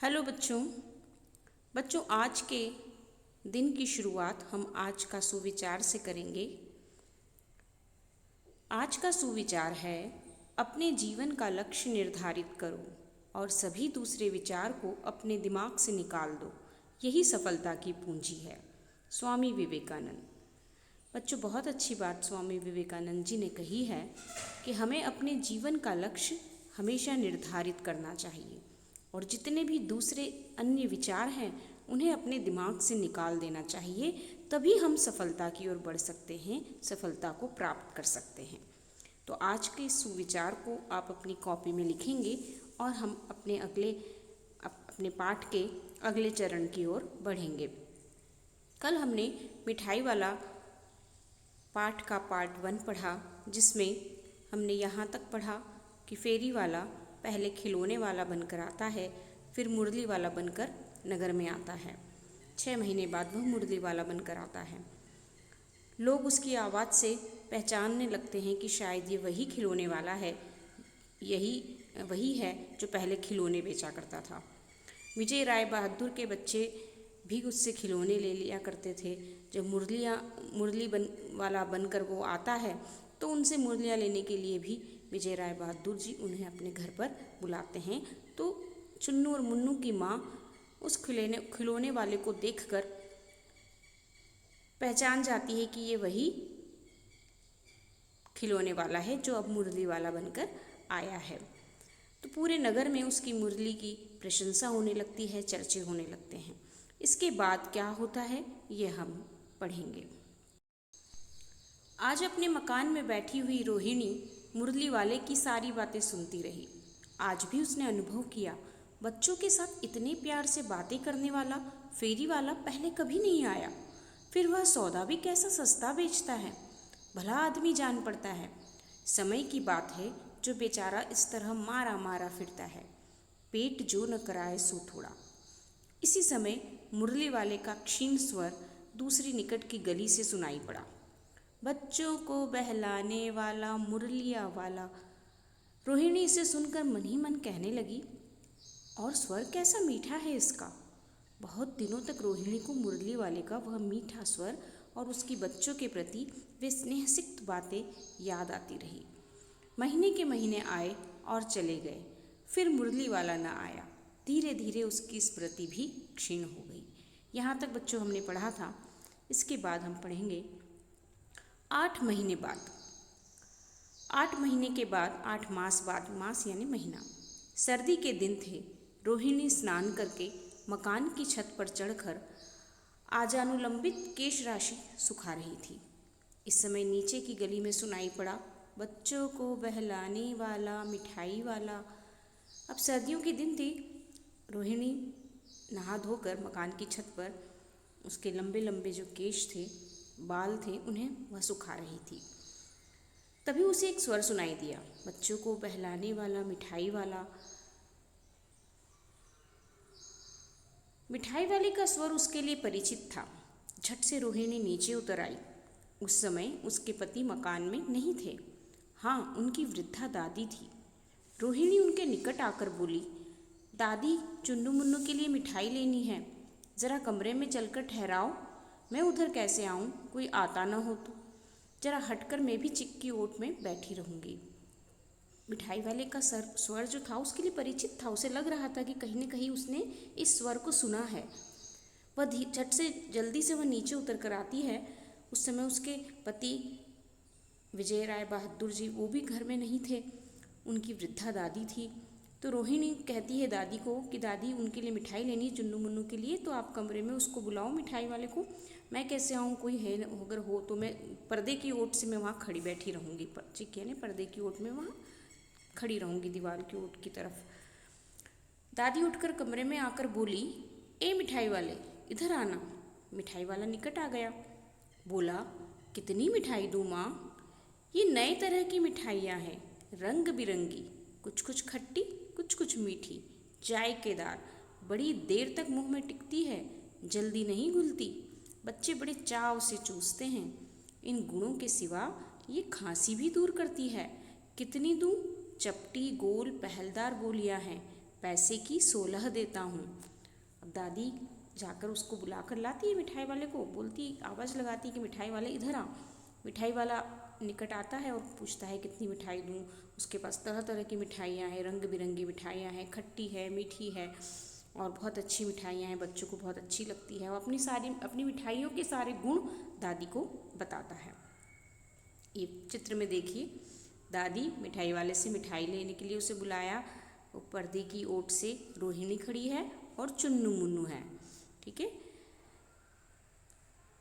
Hello बच्चों। आज के दिन की शुरुआत हम आज का सुविचार से करेंगे। आज का सुविचार है, अपने जीवन का लक्ष्य निर्धारित करो और सभी दूसरे विचार को अपने दिमाग से निकाल दो, यही सफलता की पूंजी है। स्वामी विवेकानंद। बच्चों, बहुत अच्छी बात स्वामी विवेकानंद जी ने कही है कि हमें अपने जीवन का लक्ष्य हमेशा निर्धारित करना चाहिए और जितने भी दूसरे अन्य विचार हैं उन्हें अपने दिमाग से निकाल देना चाहिए, तभी हम सफलता की ओर बढ़ सकते हैं, सफलता को प्राप्त कर सकते हैं। तो आज के इस सुविचार को आप अपनी कॉपी में लिखेंगे और हम अपने पाठ के अगले चरण की ओर बढ़ेंगे। कल हमने मिठाई वाला पाठ का पार्ट 1 पढ़ा, जिसमें हमने यहाँ तक पढ़ा कि फेरी वाला पहले खिलौने वाला बनकर आता है, फिर मुरली वाला बनकर नगर में आता है। 6 महीने बाद वह मुरली वाला बनकर आता है। लोग उसकी आवाज़ से पहचानने लगते हैं कि शायद ये वही खिलौने वाला है, यही वही है जो पहले खिलौने बेचा करता था। विजय राय बहादुर के बच्चे भी उससे खिलौने ले लिया करते थे। जब मुरली वाला बनकर वो आता है तो उनसे मुरलियाँ लेने के लिए भी विजय राय बहादुर जी उन्हें अपने घर पर बुलाते हैं। तो चुन्नू और मुन्नू की माँ उस खिलौने वाले को देखकर पहचान जाती है कि ये वही खिलौने वाला है जो अब मुरली वाला बनकर आया है। तो पूरे नगर में उसकी मुरली की प्रशंसा होने लगती है, चर्चे होने लगते हैं। इसके बाद क्या होता है ये हम पढ़ेंगे। आज अपने मकान में बैठी हुई रोहिणी मुरली वाले की सारी बातें सुनती रही। आज भी उसने अनुभव किया, बच्चों के साथ इतने प्यार से बातें करने वाला फेरी वाला पहले कभी नहीं आया। फिर वह सौदा भी कैसा सस्ता बेचता है, भला आदमी जान पड़ता है। समय की बात है जो बेचारा इस तरह मारा मारा फिरता है, पेट जो न कराए सो थोड़ा। इसी समय मुरली वाले का क्षीण स्वर दूसरी निकट की गली से सुनाई पड़ा। बच्चों को बहलाने वाला मुरलिया वाला। रोहिणी इसे सुनकर मन ही मन कहने लगी, और स्वर कैसा मीठा है इसका। बहुत दिनों तक रोहिणी को मुरली वाले का वह मीठा स्वर और उसकी बच्चों के प्रति वे स्नेहसिक्त बातें याद आती रही। महीने के महीने आए और चले गए, फिर मुरली वाला न आया। धीरे धीरे उसकी स्मृति भी क्षीण हो गई। यहाँ तक बच्चों हमने पढ़ा था। इसके बाद हम पढ़ेंगे 8 महीने बाद। 8 महीने के बाद 8 मास बाद, मास यानी महीना, सर्दी के दिन थे। रोहिणी स्नान करके मकान की छत पर चढ़कर आजानुलंबित केश राशि सुखा रही थी। इस समय नीचे की गली में सुनाई पड़ा, बच्चों को बहलाने वाला मिठाई वाला। अब सर्दियों के दिन थे। रोहिणी नहा धोकर मकान की छत पर उसके लंबे लंबे जो केश थे, बाल थे, उन्हें वह सुखा रही थी। तभी उसे एक स्वर सुनाई दिया, बच्चों को बहलाने वाला मिठाई वाला। मिठाई वाले का स्वर उसके लिए परिचित था। झट से रोहिणी नीचे उतर आई। उस समय उसके पति मकान में नहीं थे। हाँ, उनकी वृद्धा दादी थी। रोहिणी उनके निकट आकर बोली, दादी, चुन्नू मुन्नू के लिए मिठाई लेनी है, ज़रा कमरे में चलकर ठहराओ। मैं उधर कैसे आऊँ, कोई आता ना हो तो। जरा हटकर मैं भी चिक्की ओट में बैठी रहूँगी। मिठाई वाले का स्वर जो था उसके लिए परिचित था। उसे लग रहा था कि कहीं न कहीं उसने इस स्वर को सुना है। वह झट से जल्दी से वह नीचे उतर कर आती है। उस समय उसके पति विजय राय बहादुर जी वो भी घर में नहीं थे, उनकी वृद्धा दादी थी। तो रोहिणी कहती है दादी को कि दादी, उनके लिए मिठाई लेनी है, चुन्नू मुन्नू के लिए, तो आप कमरे में उसको बुलाओ मिठाई वाले को। मैं कैसे आऊँ, कोई है अगर हो तो मैं पर्दे की ओट से मैं वहाँ खड़ी बैठी रहूँगी। ठीक है ना, पर्दे की ओट में वहाँ खड़ी रहूँगी, दीवार की ओट की तरफ। दादी उठकर कमरे में आकर बोली, ए मिठाई वाले, इधर आना। मिठाई वाला निकट आ गया। बोला, कितनी मिठाई दूँ माँ? ये नए तरह की मिठाइयाँ हैं, रंग बिरंगी, कुछ कुछ खट्टी, कुछ कुछ मीठी, जायकेदार, बड़ी देर तक मुंह में टिकती है, जल्दी नहीं घुलती, बच्चे बड़े चाव से चूसते हैं। इन गुणों के सिवा ये खांसी भी दूर करती है। कितनी दूँ? चपटी गोल पहलदार गोलियाँ हैं, पैसे की 16 देता हूँ। अब दादी जाकर उसको बुला कर लाती है मिठाई वाले को, बोलती आवाज़ लगाती है कि मिठाई वाले इधर आ। मिठाई वाला निकट आता है और पूछता है कितनी मिठाई दूँ। उसके पास तरह तरह की मिठाइयाँ हैं, रंग बिरंगी मिठाइयाँ हैं, खट्टी है, मीठी है और बहुत अच्छी मिठाइयाँ हैं, बच्चों को बहुत अच्छी लगती है। वो अपनी मिठाइयों के सारे गुण दादी को बताता है। ये चित्र में देखिए, दादी मिठाई वाले से मिठाई लेने के लिए उसे बुलाया। वो पर्दे की ओट से रोहिणी खड़ी है और चुन्नू मुन्नू है, ठीक है।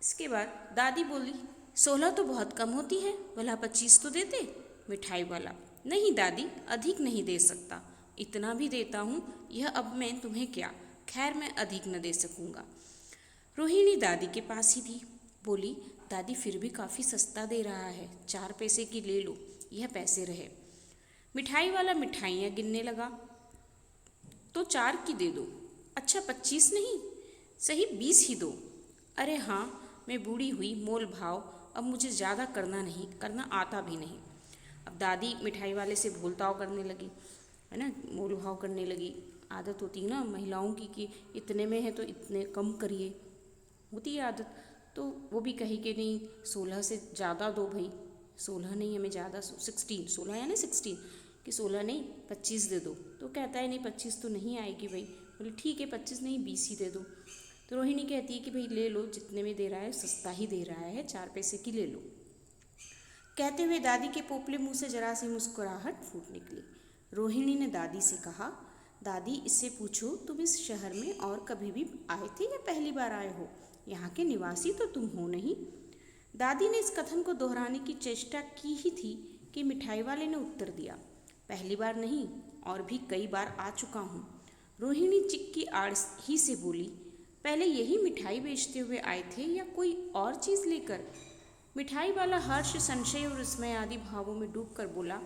इसके बाद दादी बोली, 16 तो बहुत कम होती है, भला 25 तो देते। मिठाई वाला, नहीं दादी, अधिक नहीं दे सकता, इतना भी देता हूँ, यह अब मैं तुम्हें क्या, खैर मैं अधिक न दे सकूँगा। रोहिणी दादी के पास ही थी, बोली, दादी फिर भी काफ़ी सस्ता दे रहा है, 4 पैसे की ले लो, यह पैसे रहे। मिठाई वाला मिठाइयाँ गिनने लगा, तो 4 की दे दो। अच्छा 25 नहीं, सही 20 ही दो। अरे हाँ, मैं बूढ़ी हुई, मोल भाव अब मुझे ज़्यादा करना आता भी नहीं। अब दादी मिठाई वाले से भोल ताव करने लगी, है ना, मोल भाव करने लगी। आदत होती है ना महिलाओं की कि इतने में है तो इतने कम करिए, होती है आदत। तो वो भी कही कि नहीं 16 से ज़्यादा दो भाई, 16 नहीं हमें ज़्यादा, 16, 16 यानी 16 कि 16 नहीं 25 दे दो। तो कहता है नहीं 25 तो नहीं आएगी भाई। बोले ठीक है 25 नहीं 20 ही दे दो। तो रोहिणी कहती है कि भाई ले लो, जितने में दे रहा है सस्ता ही दे रहा है, 4 पैसे की ले लो। कहते हुए दादी के पोपले मुंह से जरा सी मुस्कुराहट फूट निकली। रोहिणी ने दादी से कहा, दादी इससे पूछो तुम इस शहर में और कभी भी आए थे या पहली बार आए हो? यहाँ के निवासी तो तुम हो नहीं। दादी ने इस कथन को दोहराने की चेष्टा की ही थी कि मिठाई वाले ने उत्तर दिया, पहली बार नहीं, और भी कई बार आ चुका हूँ। रोहिणी चिक की आड़ ही से बोली, पहले यही मिठाई बेचते हुए आए थे या कोई और चीज़ लेकर? मिठाई वाला हर्ष, संशय और विस्मय आदि भावों में डूबकर बोला,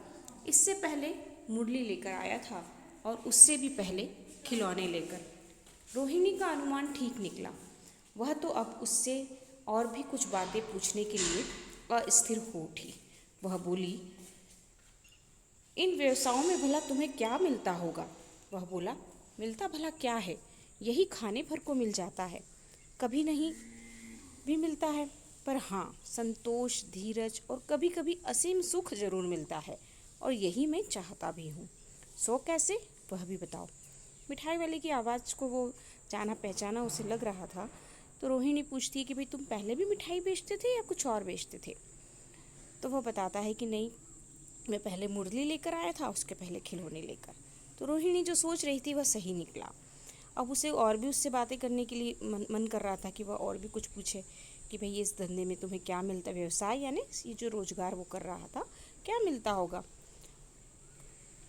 इससे पहले मुरली लेकर आया था और उससे भी पहले खिलौने लेकर। रोहिणी का अनुमान ठीक निकला। वह तो अब उससे और भी कुछ बातें पूछने के लिए अस्थिर हो उठी। वह बोली, इन व्यवसायों में भला तुम्हें क्या मिलता होगा? वह बोला, मिलता भला क्या है, यही खाने भर को मिल जाता है, कभी नहीं भी मिलता है, पर हाँ संतोष, धीरज और कभी कभी असीम सुख जरूर मिलता है, और यही मैं चाहता भी हूँ। सो कैसे, वह भी बताओ। मिठाई वाले की आवाज़ को वो जाना पहचाना उसे लग रहा था। तो रोहिणी पूछती है कि भाई तुम पहले भी मिठाई बेचते थे या कुछ और बेचते थे? तो वह बताता है कि नहीं, मैं पहले मुरली लेकर आया था, उसके पहले खिलौने लेकर। तो रोहिणी जो सोच रही थी वह सही निकला। अब उसे और भी उससे बातें करने के लिए मन कर रहा था कि वह और भी कुछ पूछे कि भाई इस धंधे में तुम्हें क्या मिलता, व्यवसाय यानी ये जो रोजगार वो कर रहा था क्या मिलता होगा।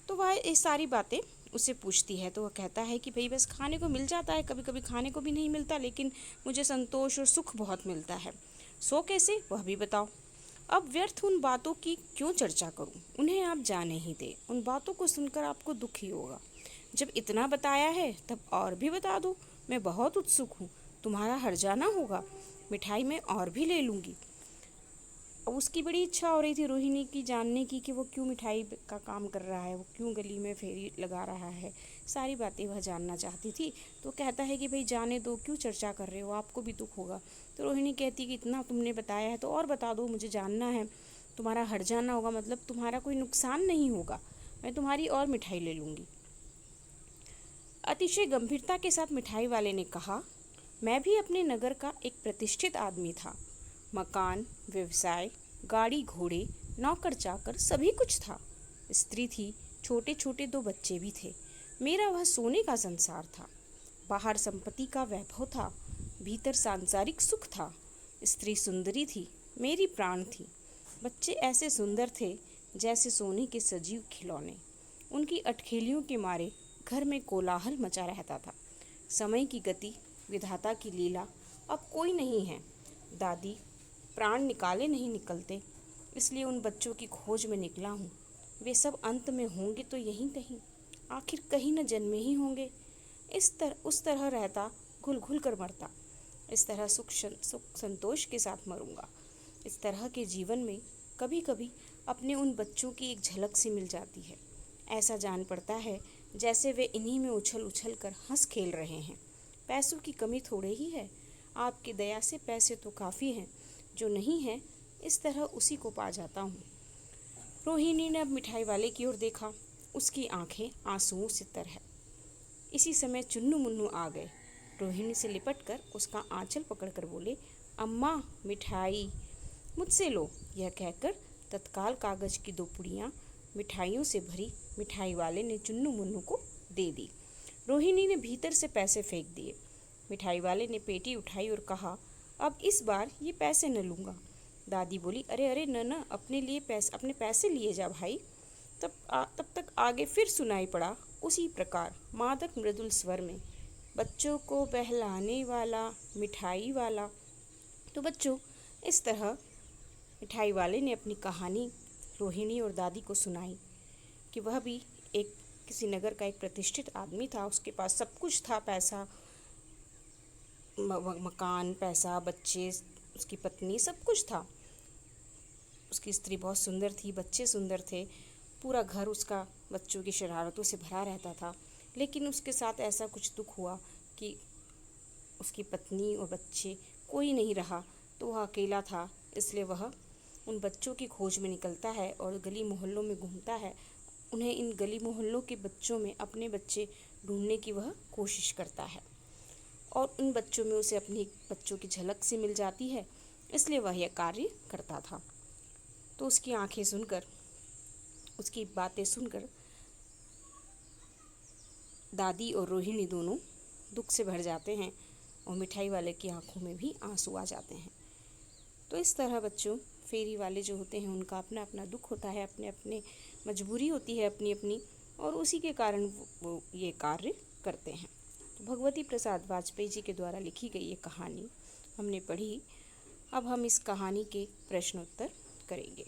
तो वह ये सारी बातें उससे पूछती है। तो वह कहता है कि भाई बस खाने को मिल जाता है, कभी कभी खाने को भी नहीं मिलता, लेकिन मुझे संतोष और सुख बहुत मिलता है। सो कैसे, वह भी बताओ। अब व्यर्थ उन बातों की क्यों चर्चा करूं, उन्हें आप जाने ही दें, उन बातों को सुनकर आपको दुख ही होगा। जब इतना बताया है तब और भी बता दो, मैं बहुत उत्सुक हूँ, तुम्हारा हर्जाना होगा, मिठाई मैं और भी ले लूँगी। अब उसकी बड़ी इच्छा हो रही थी रोहिणी की जानने की कि वो क्यों मिठाई का काम कर रहा है, वो क्यों गली में फेरी लगा रहा है, सारी बातें वह जानना चाहती थी। तो कहता है कि भाई जाने दो, क्यों चर्चा कर रहे हो, आपको भी दुख होगा। तो रोहिणी कहती कि इतना तुमने बताया है तो और बता दो, मुझे जानना है, तुम्हारा हर्जाना होगा मतलब तुम्हारा कोई नुकसान नहीं होगा, मैं तुम्हारी और मिठाई ले लूँगी। अतिशय गंभीरता के साथ मिठाई वाले ने कहा, मैं भी अपने नगर का एक प्रतिष्ठित आदमी था, मकान, व्यवसाय, गाड़ी घोड़े, नौकर चाकर सभी कुछ था, स्त्री थी, छोटे छोटे 2 बच्चे भी थे। मेरा वह सोने का संसार था, बाहर संपत्ति का वैभव था, भीतर सांसारिक सुख था। स्त्री सुंदरी थी, मेरी प्राण थी, बच्चे ऐसे सुंदर थे जैसे सोने के सजीव खिलौने। उनकी अटखेलियों के मारे घर में कोलाहल मचा रहता था। समय की गति, विधाता की लीला, अब कोई नहीं है। दादी, प्राण निकाले नहीं निकलते, इसलिए उन बच्चों की खोज में निकला हूँ। वे सब अंत में होंगे तो यहीं कहीं, आखिर कहीं न जन्मे ही होंगे। उस तरह रहता, घुल घुल कर मरता, इस तरह सुख संतोष के साथ मरूंगा। इस तरह के जीवन में कभी कभी अपने उन बच्चों की एक झलक सी मिल जाती है। ऐसा जान पड़ता है जैसे वे इन्हीं में उछल उछल कर हंस खेल रहे हैं। पैसों की कमी थोड़े ही है, आपकी दया से पैसे तो काफ़ी हैं, जो नहीं है इस तरह उसी को पा जाता हूँ। रोहिणी ने अब मिठाई वाले की ओर देखा, उसकी आंखें आंसुओं से तर है। इसी समय चुन्नू मुन्नू आ गए। रोहिणी से लिपटकर उसका आंचल पकड़कर बोले, अम्मा मिठाई मुझसे लो। यह कहकर तत्काल कागज की 2 पुड़ियाँ मिठाइयों से भरी मिठाई वाले ने चुन्नू मुन्नू को दे दी। रोहिणी ने भीतर से पैसे फेंक दिए। मिठाई वाले ने पेटी उठाई और कहा, अब इस बार ये पैसे न लूँगा। दादी बोली, अरे अरे न, अपने पैसे लिए जा भाई। तब तक आगे फिर सुनाई पड़ा उसी प्रकार मादक मृदुल स्वर में, बच्चों को बहलाने वाला मिठाई वाला। तो बच्चों, इस तरह मिठाई वाले ने अपनी कहानी रोहिणी और दादी को सुनाई कि वह भी किसी नगर का एक प्रतिष्ठित आदमी था। उसके पास सब कुछ था, पैसा, मकान, पैसा, बच्चे, उसकी पत्नी, सब कुछ था। उसकी स्त्री बहुत सुंदर थी, बच्चे सुंदर थे, पूरा घर उसका बच्चों की शरारतों से भरा रहता था। लेकिन उसके साथ ऐसा कुछ दुख हुआ कि उसकी पत्नी और बच्चे कोई नहीं रहा, तो वह अकेला था। इसलिए वह उन बच्चों की खोज में निकलता है और गली मोहल्लों में घूमता है। उन्हें इन गली मोहल्लों के बच्चों में अपने बच्चे ढूंढने की वह कोशिश करता है और उन बच्चों में उसे अपनी बच्चों की झलक सी मिल जाती है। इसलिए वह यह कार्य करता था। तो उसकी आंखें सुनकर, उसकी बातें सुनकर दादी और रोहिणी दोनों दुख से भर जाते हैं और मिठाई वाले की आंखों में भी आंसू आ जाते हैं। तो इस तरह बच्चों, फेरी वाले जो होते हैं उनका अपना अपना दुख होता है, अपने अपने मजबूरी होती है अपनी अपनी, और उसी के कारण वो ये कार्य करते हैं। तो भगवती प्रसाद वाजपेयी जी के द्वारा लिखी गई ये कहानी हमने पढ़ी। अब हम इस कहानी के प्रश्नोत्तर करेंगे।